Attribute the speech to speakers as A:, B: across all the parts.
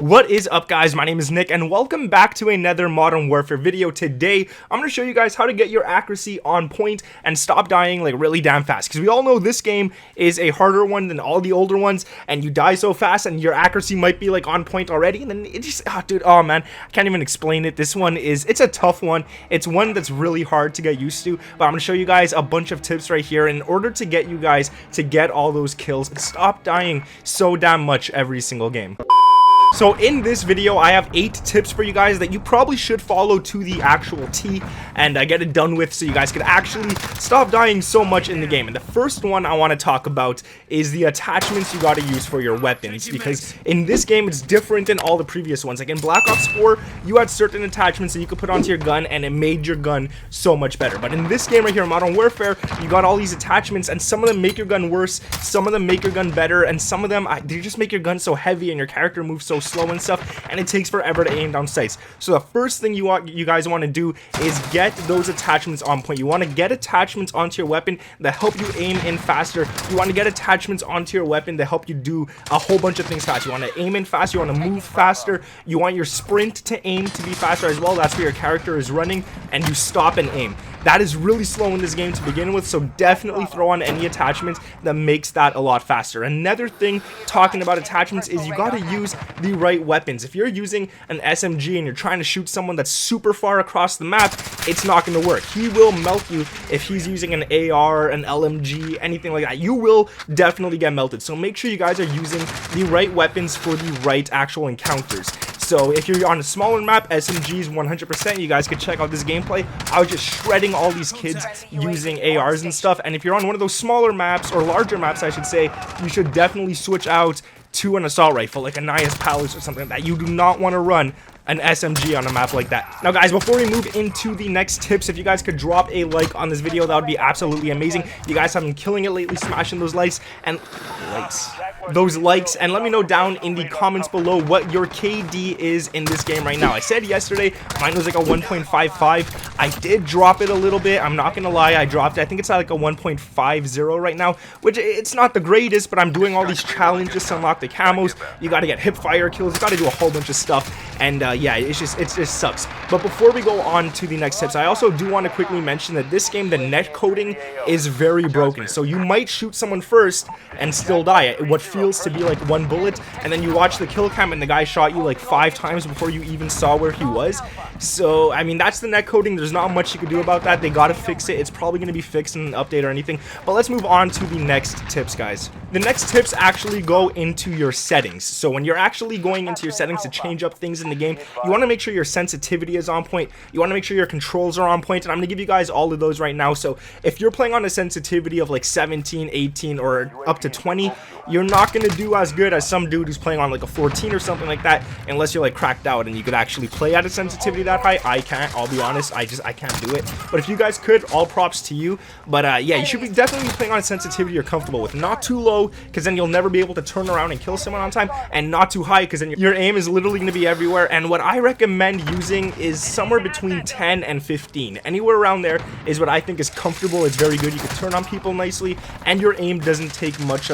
A: What is up, guys? My name is Nick and welcome back to another Modern Warfare video. Today I'm going to show you guys how to get your accuracy on point and stop dying like really damn fast, because we all know this game is a harder one than all the older ones, and you die so fast and your accuracy might be like on point already, and then it just oh man, I can't even explain it. This one it's a tough one. It's one that's really hard to get used to, but I'm going to show you guys a bunch of tips right here in order to get you guys to get all those kills and stop dying so damn much every single game. So in this video, I have 8 tips for you guys that you probably should follow to the actual T and get it done with, so you guys could actually stop dying so much in the game. And the first one I want to talk about is the attachments you got to use for your weapons, because in this game it's different than all the previous ones. Like in Black Ops 4, you had certain attachments that you could put onto your gun and it made your gun so much better. But in this game right here, Modern Warfare, you got all these attachments, and some of them make your gun worse, some of them make your gun better, and some of them they just make your gun so heavy and your character moves so slow and stuff, and it takes forever to aim down sights. So the first thing you guys want to do is get those attachments on point. You want to get attachments onto your weapon that help you aim in faster. You want to get attachments onto your weapon that help you do a whole bunch of things fast. You want to aim in fast, you want to move faster, you want your sprint to aim to be faster as well. That's where your character is running and you stop and aim. That is really slow in this game to begin with, so definitely throw on any attachments that makes that a lot faster. Another thing talking about attachments is you got to use the right weapons. If you're using an SMG and you're trying to shoot someone that's super far across the map, it's not going to work. He will melt you if he's using an AR, an LMG, anything like that. You will definitely get melted. So make sure you guys are using the right weapons for the right actual encounters. So if you're on a smaller map, SMGs 100%, you guys could check out this gameplay. I was just shredding all these kids using ARs and stuff. And if you're on one of those smaller maps, or larger maps I should say, you should definitely switch out to an assault rifle, like a Nias Palace or something like that. You do not want to run an SMG on a map like that. Now guys, before we move into the next tips, if you guys could drop a like on this video, that would be absolutely amazing. You guys have been killing it lately, smashing those likes, and and let me know down in the comments below what your KD is in this game right now. I said yesterday mine was like a 1.55. I did drop it a little bit, I'm not gonna lie. I dropped it. I think it's at like a 1.50 right now, which it's not the greatest, but I'm doing all these challenges to unlock the camos. You got to get hip fire kills, you got to do a whole bunch of stuff, and yeah, it just sucks. But before we go on to the next tips, I also do want to quickly mention that this game, the net coding is very broken. So you might shoot someone first and still die. What feels to be like one bullet, and then you watch the kill cam and the guy shot you like 5 times before you even saw where he was. So I mean, that's the net coding. There's not much you can do about that. They gotta fix it. It's probably going to be fixed in an update or anything. But let's move on to the next tips, guys. The next tips actually go into your settings. So when you're actually going into your settings to change up things in the game, you want to make sure your sensitivity is on point. You want to make sure your controls are on point, and I'm going to give you guys all of those right now. So if you're playing on a sensitivity of like 17, 18, or up to 20, you're not going to do as good as some dude who's playing on like a 14 or something like that, unless you're like cracked out and you could actually play at a sensitivity that high. I can't, I'll be honest, I can't do it. But if you guys could, all props to you. But yeah, you should be definitely playing on a sensitivity you're comfortable with. Not too low, because then you'll never be able to turn around and kill someone on time, and not too high, because then your aim is literally going to be everywhere. And what I recommend using is somewhere between 10 and 15. Anywhere around there is what I think is comfortable. It's very good. You can turn on people nicely, and your aim doesn't take much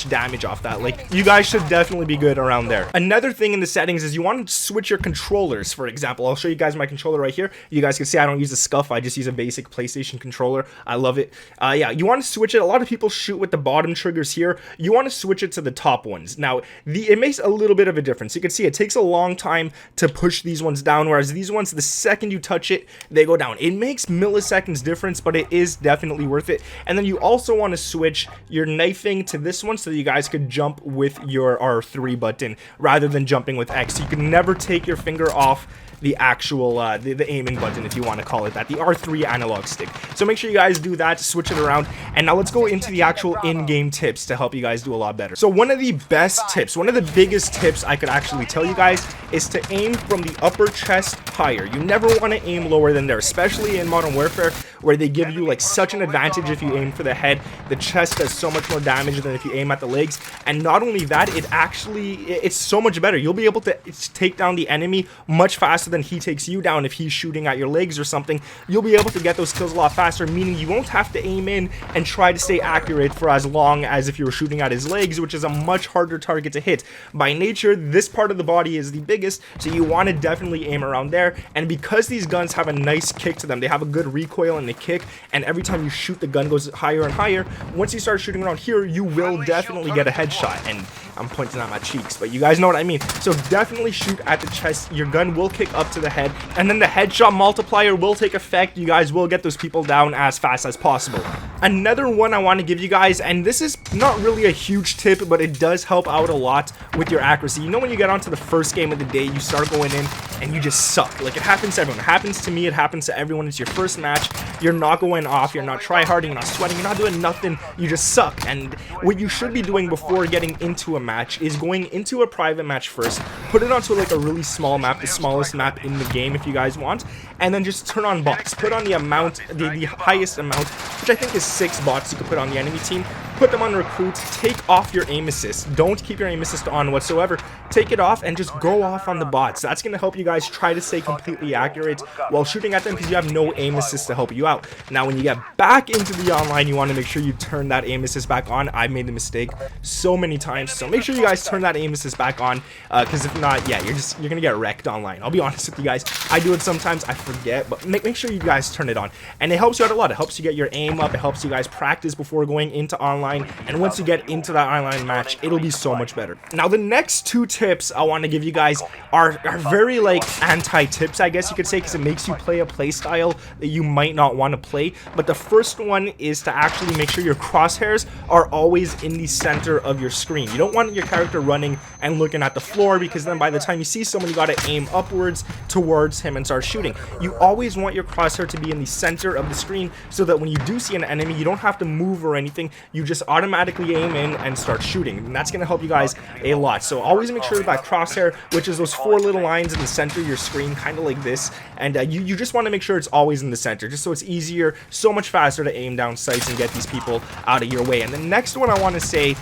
A: damage off that. Like, you guys should definitely be good around there. Another thing in the settings is you want to switch your controllers. For example, I'll show you guys my controller right here. You guys can see I don't use a scuff. I just use a basic PlayStation controller. I love it. Yeah, you want to switch it. A lot of people shoot with the bottom triggers here. You want to switch it to the top ones. Now, it makes a little bit of a difference. You can see it takes a long time to push these ones down, whereas these ones, the second you touch it, they go down. It makes milliseconds difference, but it is definitely worth it. And then you also want to switch your knifing to this one so that you guys could jump with your R3 button rather than jumping with X. So you can never take your finger off the actual the aiming button, if you want to call it that, the R3 analog stick. So make sure you guys do that, switch it around. And now let's go into the actual in-game tips to help you guys do a lot better. So one of the best tips, one of the biggest tips I could actually tell you guys is to aim from the upper chest higher. You never want to aim lower than there, especially in Modern Warfare, where they give you like such an advantage if you aim for the head. The chest does so much more damage than if you aim at the legs, and not only that, it's so much better. You'll be able to take down the enemy much faster then he takes you down if he's shooting at your legs or something, you'll be able to get those kills a lot faster, meaning you won't have to aim in and try to stay accurate for as long as if you were shooting at his legs, which is a much harder target to hit. By nature, this part of the body is the biggest, so you want to definitely aim around there. And because these guns have a nice kick to them, they have a good recoil and they kick, and every time you shoot, the gun goes higher and higher. Once you start shooting around here, you will definitely get a headshot, and I'm pointing at my cheeks, but you guys know what I mean. So definitely shoot at the chest. Your gun will kick up to the head, and then the headshot multiplier will take effect. You guys will get those people down as fast as possible. Another one I want to give you guys, and this is not really a huge tip, but it does help out a lot with your accuracy. You know, when you get onto the first game of the day, you start going in and you just suck. Like, it happens to everyone. It happens to me. It happens to everyone. It's your first match. You're not going off. You're not tryharding. You're not sweating. You're not doing nothing. You just suck. And what you should be doing before getting into a match is going into a private match first. Put it onto like a really small map, the smallest map in the game if you guys want, and then just turn on bots. Put on the amount, the highest amount, which I think is 6 bots you can put on the enemy team. Put them on recruits. Take off your aim assist. Don't keep your aim assist on whatsoever. Take it off and just go off on the bots. That's going to help you guys try to stay completely accurate while shooting at them, because you have no aim assist to help you out. Now, when you get back into the online, you want to make sure you turn that aim assist back on. I made the mistake so many times, so make sure you guys turn that aim assist back on, because if not, yeah, you're gonna get wrecked online. I'll be honest with you guys. I do it sometimes, I forget, but make sure you guys turn it on, and it helps you out a lot. It helps you get your aim up. It helps you guys practice before going into online, and once you get into that online match, it'll be so much better. Now, the next 2 tips I want to give you guys are very like anti-tips, I guess you could say, because it makes you play a play style that you might not want to play. But the first one is to actually make sure your crosshairs are always in the center of your screen. You don't want your character running and looking at the floor, because then by the time you see someone, you got to aim upwards towards him and start shooting. You always want your crosshair to be in the center of the screen, so that when you do see an enemy, you don't have to move or anything. You just automatically aim in and start shooting, and that's going to help you guys a lot. So always make sure that crosshair, which is those 4 little lines in the center of your screen, kind of like this, and you just want to make sure it's always in the center, just so it's easier, so much faster to aim down sights and get these people out of your way. And the next one I want to say,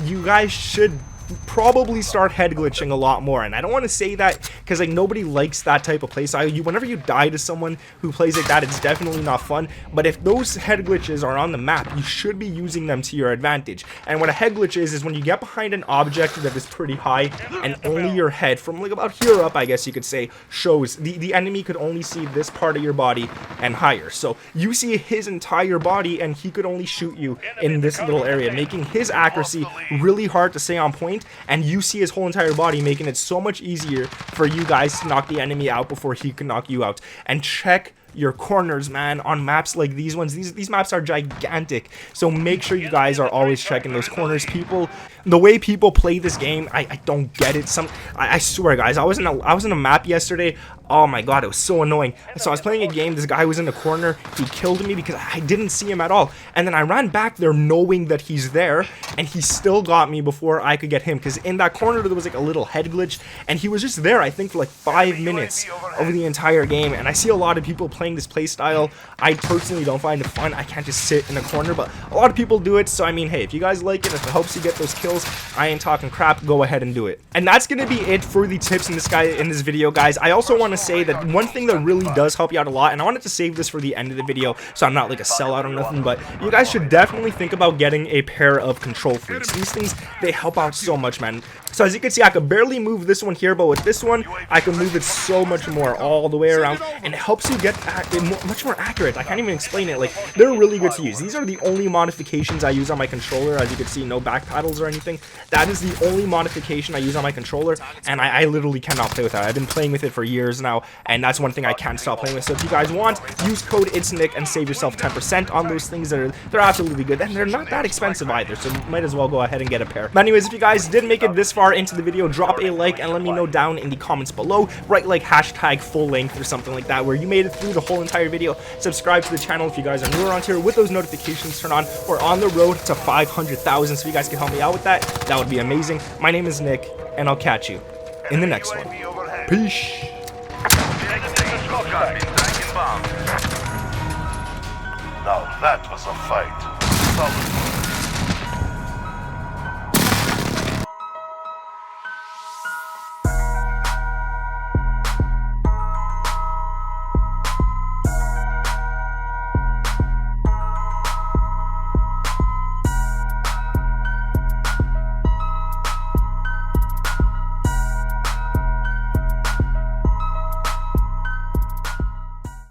A: you guys should probably start head glitching a lot more. And I don't want to say that because like nobody likes that type of playstyle. Whenever you die to someone who plays like that, it's definitely not fun. But if those head glitches are on the map, you should be using them to your advantage. And what a head glitch is when you get behind an object that is pretty high and only your head from like about here up, I guess you could say, shows. The enemy could only see this part of your body and higher. So you see his entire body and he could only shoot you in this little area, making his accuracy really hard to stay on point. And you see his whole entire body, making it so much easier for you guys to knock the enemy out before he can knock you out. And check your corners, man, on maps like these ones. These maps are gigantic, so make sure you guys are always checking those corners. People, the way people play this game, I don't get it. I swear, guys, I was in a map yesterday. Oh my god, it was so annoying. So I was playing a game, this guy was in the corner, he killed me because I didn't see him at all, and then I ran back there knowing that he's there, and he still got me before I could get him, because in that corner there was like a little head glitch, and he was just there, I think, for like 5 minutes over the entire game. And I see a lot of people playing this play style. I personally don't find it fun. I can't just sit in a corner, but a lot of people do it. So I mean, hey, if you guys like it, if it helps you get those kills, I ain't talking crap, go ahead and do it. And that's gonna be it for the tips in this video, guys. I also want to say that one thing that really does help you out a lot, and I wanted to save this for the end of the video so I'm not like a sellout or nothing, but you guys should definitely think about getting a pair of control freaks. These things, they help out so much, man. So as you can see, I could barely move this one here, but with this one, I can move it so much more all the way around, and it helps you get much more accurate. I can't even explain it. Like, they're really good to use. These are the only modifications I use on my controller. As you can see, no back paddles or anything. That is the only modification I use on my controller, and I literally cannot play with that. I've been playing with it for years now, and that's one thing I can't stop playing with. So if you guys want, use code ItsNick and save yourself 10% on those things. They're absolutely good, and they're not that expensive either, so you might as well go ahead and get a pair. But anyways, if you guys did make it this far into the video, drop a like and let me know down in the comments below. Write like hashtag full length or something like that, where you made it through the whole entire video. Subscribe to the channel if you guys are newer around here with those notifications turned on. We're on the road to 500,000, so if you guys can help me out with that, that would be amazing. My name is Nick, and I'll catch you in the next one. Peace.
B: Now that was a fight. Solid.